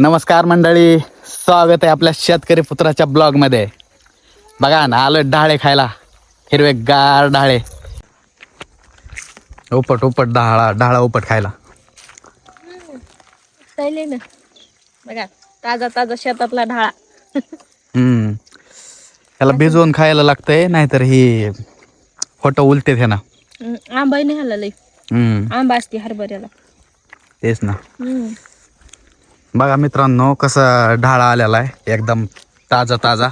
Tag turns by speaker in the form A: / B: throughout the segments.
A: नमस्कार मंडळी, स्वागत आहे आपल्या शेतकरी पुत्राच्या ब्लॉगमध्ये. बघा ना, आलो डाळे खायला, हिरवे गार डाळे. उपट उपट डाळा उपट खायला.
B: खायले ना, बघा ताजा ताजा शेतातला ढाळा.
A: त्याला भिजवून खायला लागतंय, नाहीतर ही फोटो उलते थे ना.
B: आंबा नाही हल्ला लई. आंबा असते हरभऱ्याला.
A: तेच ना. बघा मित्रांनो, कसा ढाळा आलेला आहे, एकदम ताजा ताजा.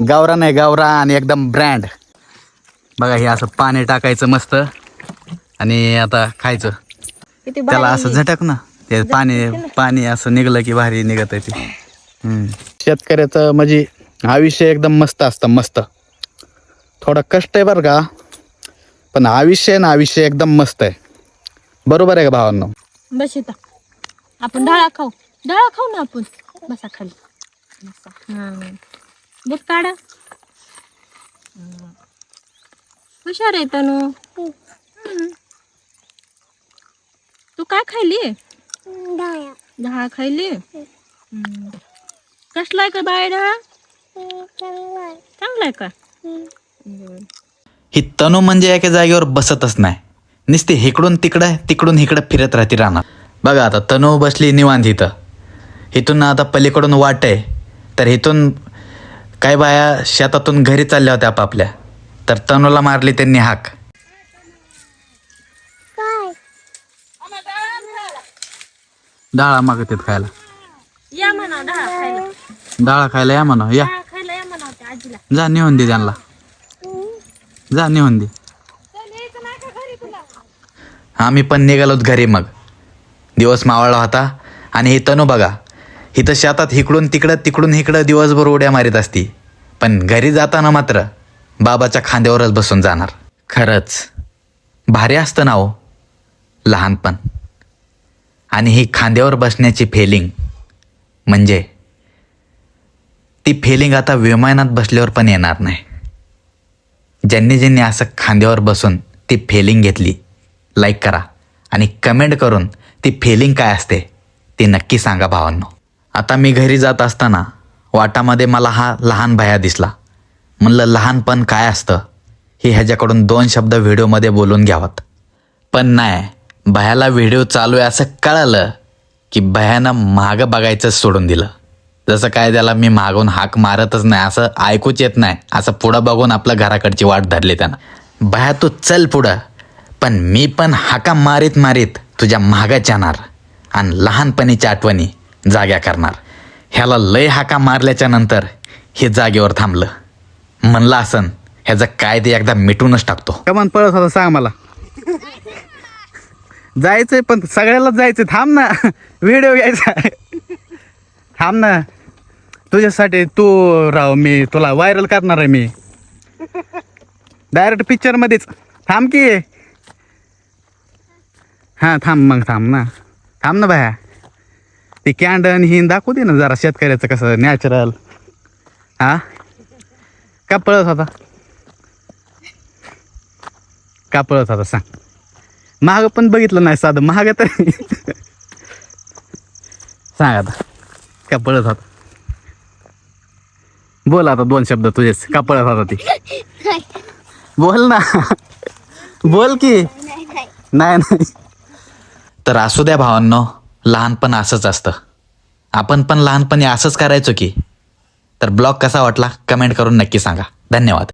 A: गावरान आहे, गावरान एकदम ब्रँड. बघा, हे असं पाणी टाकायचं मस्त आणि आता खायचं. त्याला असं झटक ना, ते पाणी असं निघलं की भारी निघत आहे ते. शेतकऱ्याचं म्हणजे आयुष्य एकदम मस्त असतं, मस्त. थोडं कष्ट आहे बरं का, पण आयुष्य एकदम मस्त आहे. बरोबर आहे का भावांनो?
B: बस येता आपण डाळा खाऊ ना आपण. बसा खाली, बसा. दूध काढा. हुशार आहे तनू. तू काय खायली? डाळ खायली. कसलाय का बाय डाळ? चांगलाय का?
A: ही तनू म्हणजे एका जागेवर बसतच नाही, नुसती इकडून तिकडं फिरत राहते रानात. बघा आता तनू बसली निवांत इथून आता पलीकडून वाट आहे, तर इथून काय बाया शेतातून घरी चालल्या होत्या आपापल्या, तर तनूला मारली त्यांनी हाक. डाळा मागतात खायला.
B: या म्हणा डाळ खायला.
A: डाळा खायला या म्हणा. या,
B: खायला या म्हणा होत्या आजीला.
A: जा नेऊन दे त्यांना, जा नेऊन दे. आम्ही पण निघालोत घरी. मग दिवस मावळला होता आणि ही तनू बघा, इथं शेतात इकडून इकडं दिवसभर उड्या मारीत असती, पण घरी जाताना मात्र बाबाच्या खांद्यावरच बसून जाणार. खरंच भारी असतं ना हो लहानपण. आणि ही खांद्यावर बसण्याची फिलिंग, म्हणजे ती फिलिंग आता विमानात बसल्यावर पण येणार नाही. ज्यांनी असं खांद्यावर बसून ती फिलिंग घेतली, लाईक करा आणि कमेंट करून ती फिलिंग काय असते ती नक्की सांगा भावांनो. आता मी घरी जात असताना वाटामध्ये मला हा लहान भया दिसला. म्हणलं लहानपण काय असतं हे ह्याच्याकडून 2 शब्द व्हिडिओमध्ये बोलून घ्यावात. पण नाही, भयाला व्हिडिओ चालू आहे असं कळालं की भयानं मागं बघायचंच सोडून दिलं. जसं काय त्याला मी मागून हाक मारतच नाही असं ऐकूच येत नाही, असं पुढं बघून आपल्या घराकडची वाट धरली त्यानं. भया तू चल पुढं, पण मी पण हाका मारीत तुझ्या मागच येणार आणि लहानपणीच्या आठवणी जाग्या करणार. ह्याला लय हाका मारल्याच्या नंतर हे जागेवर थांबलं. म्हणलं असन ह्याचं काय ते एकदा मिटूनच टाकतो. कमान पळत होता सांग मला. जायचंय पण सगळ्यालाच जायचं. थांब ना, व्हिडिओ घ्यायचा. थांब ना, तुझ्यासाठी तू राव, मी तुला व्हायरल करणार आहे. मी डायरेक्ट पिक्चरमध्येच. थांब की. हां थांब ना बाया. ती कॅन्डन ही दाखवू दे ना जरा, शेतकऱ्याचं कसं नॅचरल. हा का पळत होता सांग. महाग पण बघितलं नाही साधं, महाग तर सांग आता का पळत होता. बोल आता 2 शब्द तुझेच. का पळत होता ती? बोल ना, बोल की. नाही. तर असू द्या भावांनो, लहानपण असंच असतं. आपण पण लहानपणी असंच करायचो की. तर ब्लॉग कसा वाटला कमेंट करून नक्की सांगा. धन्यवाद.